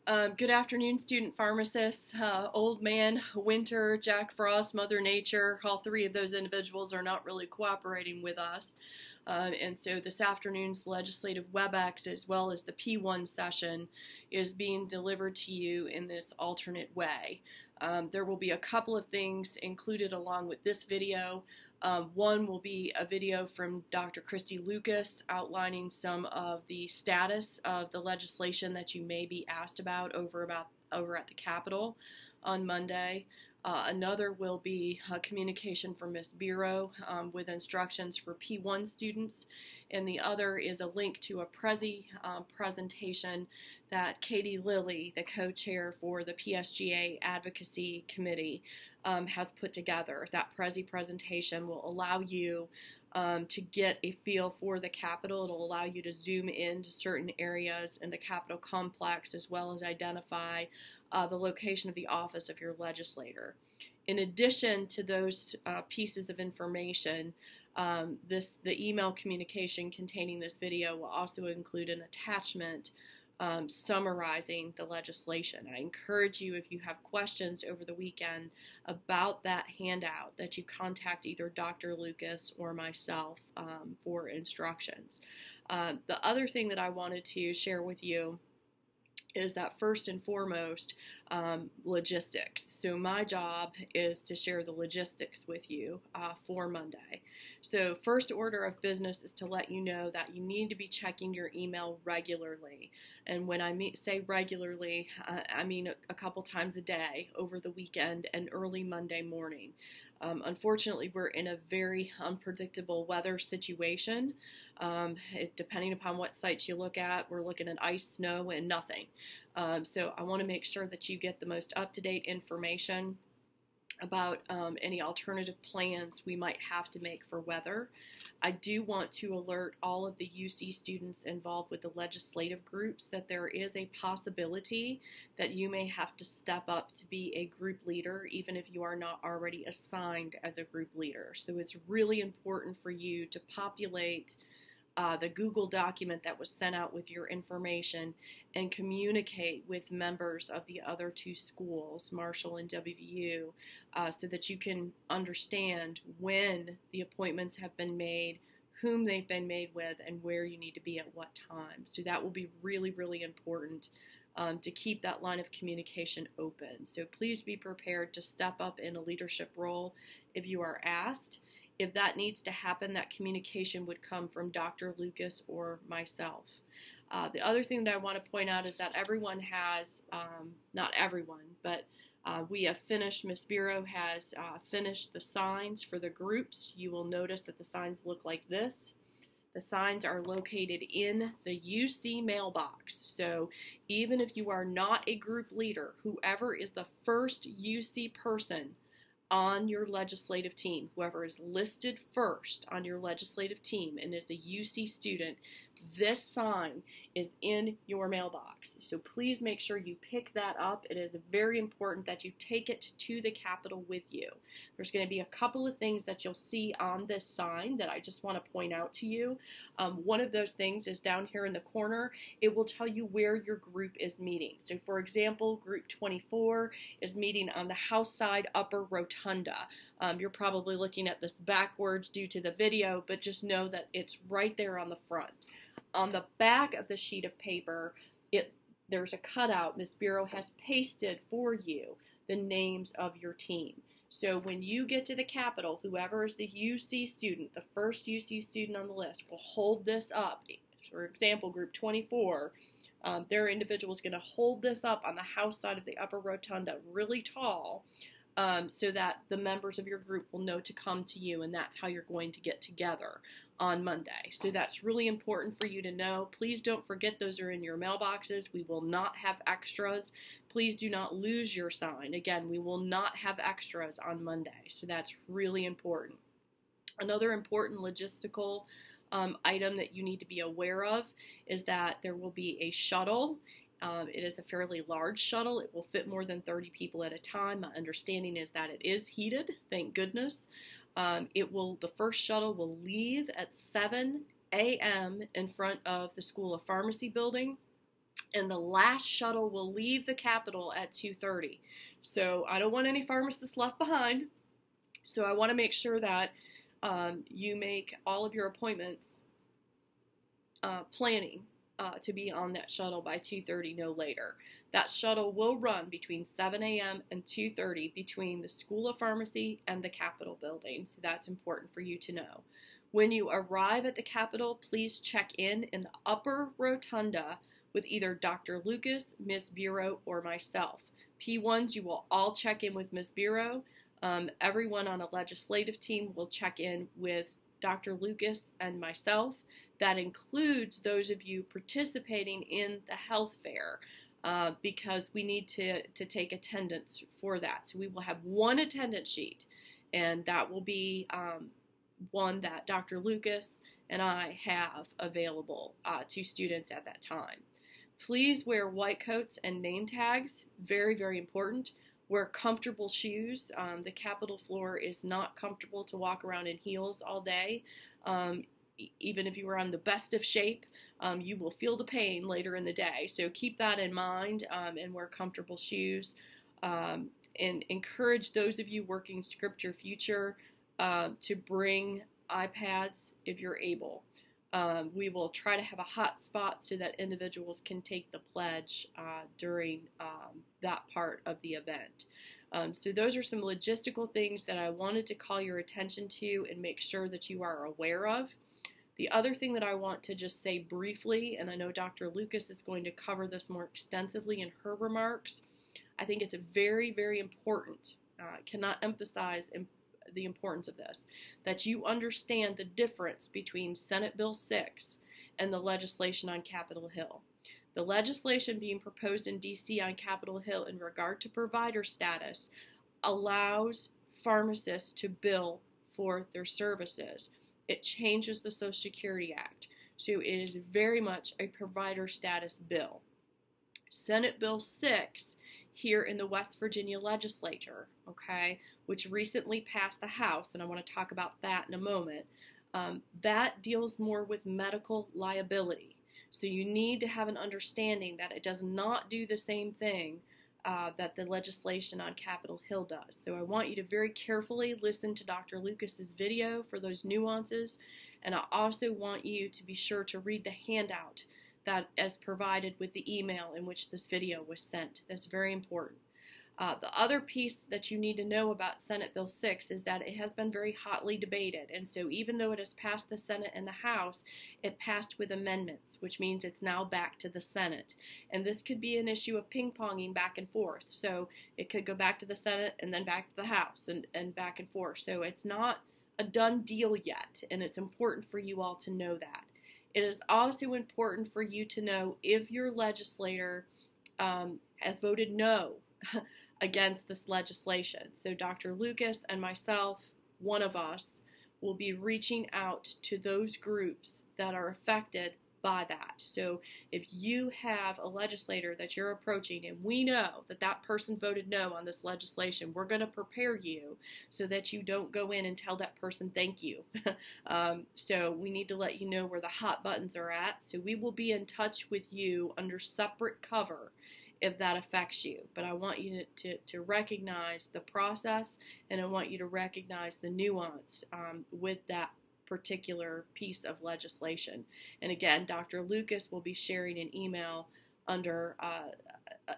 Good afternoon, student pharmacists. Old Man, Winter, Jack Frost, Mother Nature, all three of those individuals are not really cooperating with us. And so this afternoon's legislative WebEx, as well as the P1 session, is being delivered to you in this alternate way. There will be a couple of things included along with this video. One will be a video from Dr. Christy Lucas outlining some of the status of the legislation that you may be asked about over at the Capitol on Monday. Another will be a communication from Ms. Bureau with instructions for P1 students, and the other is a link to a Prezi presentation that Katie Lilly, the co-chair for the PSGA Advocacy Committee, has put together. That Prezi presentation will allow you to get a feel for the Capitol. It'll allow you to zoom into certain areas in the Capitol complex, as well as identify the location of the office of your legislator. In addition to those pieces of information, the email communication containing this video will also include an attachment summarizing the legislation. I encourage you, if you have questions over the weekend about that handout, that you contact either Dr. Lucas or myself for instructions. The other thing that I wanted to share with you is that first and foremost, logistics. So my job is to share the logistics with you for Monday. So first order of business is to let you know that you need to be checking your email regularly. And when I say regularly, I mean a couple times a day over the weekend and early Monday morning. Unfortunately, we're in a very unpredictable weather situation. Depending upon what sites you look at, we're looking at ice, snow, and nothing. So I want to make sure that you get the most up-to-date information about any alternative plans we might have to make for weather. I do want to alert all of the UC students involved with the legislative groups that there is a possibility that you may have to step up to be a group leader, even if you are not already assigned as a group leader. So it's really important for you to populate the Google document that was sent out with your information and communicate with members of the other two schools, Marshall and WVU, so that you can understand when the appointments have been made, whom they've been made with, and where you need to be at what time. So that will be really, really important to keep that line of communication open. So please be prepared to step up in a leadership role if you are asked. If that needs to happen, that communication would come from Dr. Lucas or myself. The other thing that I want to point out is that everyone has, not everyone, but we have finished, Ms. Bureau has finished the signs for the groups. You will notice that the signs look like this. The signs are located in the UC mailbox. So even if you are not a group leader, whoever is the first UC person on your legislative team, whoever is listed first on your legislative team and is a UC student, this sign is in your mailbox. So please make sure you pick that up. It is very important that you take it to the Capitol with you. There's going to be a couple of things that you'll see on this sign that I just want to point out to you. One of those things is down here in the corner. It will tell you where your group is meeting. So for example, group 24 is meeting on the House side upper rotunda. You're probably looking at this backwards due to the video, but just know that it's right there on the front. On the back of the sheet of paper, there's a cutout. Ms. Bureau has pasted for you the names of your team. So when you get to the Capitol, whoever is the UC student, the first UC student on the list, will hold this up. For example, group 24, their individual is going to hold this up on the House side of the upper rotunda really tall, so that the members of your group will know to come to you, and that's how you're going to get together on Monday. So that's really important for you to know. Please don't forget those are in your mailboxes. We will not have extras. Please do not lose your sign. Again, we will not have extras on Monday. So that's really important. Another important logistical item that you need to be aware of is that there will be a shuttle. It is a fairly large shuttle. It will fit more than 30 people at a time. My understanding is that it is heated, thank goodness. The first shuttle will leave at 7 a.m. in front of the School of Pharmacy building. and the last shuttle will leave the Capitol at 2:30. So I don't want any pharmacists left behind. So I want to make sure that you make all of your appointments planning to be on that shuttle by 2:30, no later. That shuttle will run between 7 a.m. and 2:30 between the School of Pharmacy and the Capitol building, so that's important for you to know. When you arrive at the Capitol, please check in the upper rotunda with either Dr. Lucas, Ms. Bureau, or myself. P1s, you will all check in with Ms. Bureau. Everyone on a legislative team will check in with Dr. Lucas and myself. That includes those of you participating in the health fair because we need to take attendance for that. So we will have one attendance sheet, and that will be one that Dr. Lucas and I have available to students at that time. Please wear white coats and name tags, very, very important. Wear comfortable shoes. The Capitol floor is not comfortable to walk around in heels all day. Even if you are on the best of shape, you will feel the pain later in the day. So keep that in mind and wear comfortable shoes. And encourage those of you working Scripture Future to bring iPads if you're able. We will try to have a hot spot so that individuals can take the pledge during that part of the event. So those are some logistical things that I wanted to call your attention to and make sure that you are aware of. The other thing that I want to just say briefly, and I know Dr. Lucas is going to cover this more extensively in her remarks, I think it's very, very important, cannot emphasize the importance of this, that you understand the difference between Senate Bill 6 and the legislation on Capitol Hill. The legislation being proposed in D.C. on Capitol Hill in regard to provider status allows pharmacists to bill for their services. It changes the Social Security Act, so it is very much a provider status bill. Senate Bill 6 here in the West Virginia legislature, okay, which recently passed the House, and I want to talk about that in a moment, that deals more with medical liability. So you need to have an understanding that it does not do the same thing that the legislation on Capitol Hill does. So I want you to very carefully listen to Dr. Lucas's video for those nuances, and I also want you to be sure to read the handout that is provided with the email in which this video was sent. That's very important. The other piece that you need to know about Senate Bill 6 is that it has been very hotly debated, and so even though it has passed the Senate and the House, it passed with amendments, which means it's now back to the Senate. And this could be an issue of ping-ponging back and forth. So it could go back to the Senate and then back to the House and back and forth. So it's not a done deal yet, and it's important for you all to know that. It is also important for you to know if your legislator has voted no against this legislation. So Dr. Lucas and myself, one of us, will be reaching out to those groups that are affected by that. So if you have a legislator that you're approaching and we know that that person voted no on this legislation, we're going to prepare you so that you don't go in and tell that person thank you. So we need to let you know where the hot buttons are at. So we will be in touch with you under separate cover if that affects you. But I want you to recognize the process, and I want you to recognize the nuance with that particular piece of legislation. And again, Dr. Lucas will be sharing an email under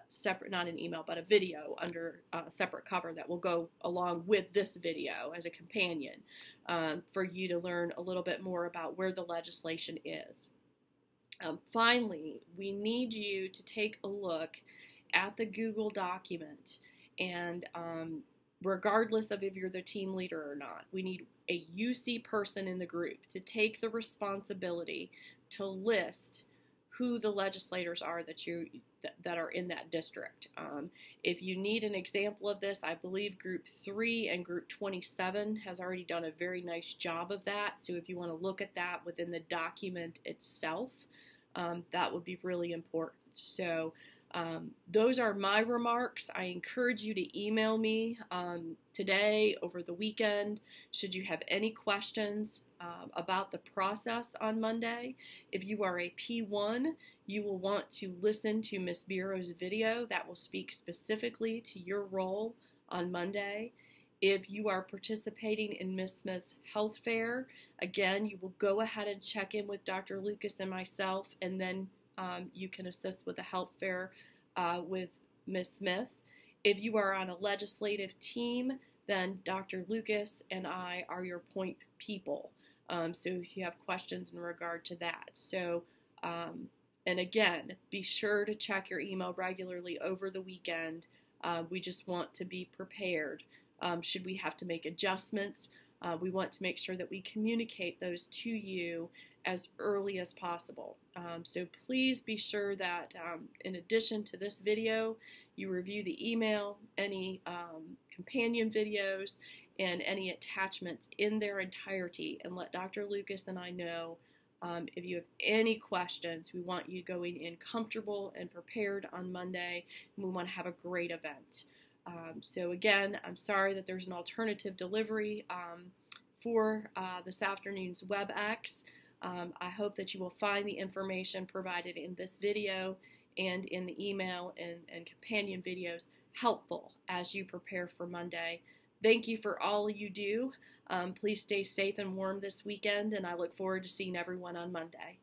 separate, not an email, but a video under separate cover that will go along with this video as a companion for you to learn a little bit more about where the legislation is. Finally, we need you to take a look at the Google document, and regardless of if you're the team leader or not, we need a UC person in the group to take the responsibility to list who the legislators are that are in that district. If you need an example of this, I believe Group 3 and Group 27 has already done a very nice job of that. So if you want to look at that within the document itself, that would be really important. So those are my remarks. I encourage you to email me today, over the weekend, should you have any questions. about the process on Monday. If you are a P1, you will want to listen to Ms. Bureau's video that will speak specifically to your role on Monday. If you are participating in Ms. Smith's health fair, again, you will go ahead and check in with Dr. Lucas and myself, and then you can assist with the health fair with Ms. Smith. If you are on a legislative team, then Dr. Lucas and I are your point people. So if you have questions in regard to that. So, and again, be sure to check your email regularly over the weekend. We just want to be prepared. Should we have to make adjustments, we want to make sure that we communicate those to you as early as possible. So please be sure that in addition to this video, you review the email, any companion videos, and any attachments in their entirety, and let Dr. Lucas and I know if you have any questions. We want you going in comfortable and prepared on Monday, and we want to have a great event. So again, I'm sorry that there's an alternative delivery for this afternoon's WebEx. I hope that you will find the information provided in this video and in the email and companion videos helpful as you prepare for Monday. Thank you for all you do. Please stay safe and warm this weekend, and I look forward to seeing everyone on Monday.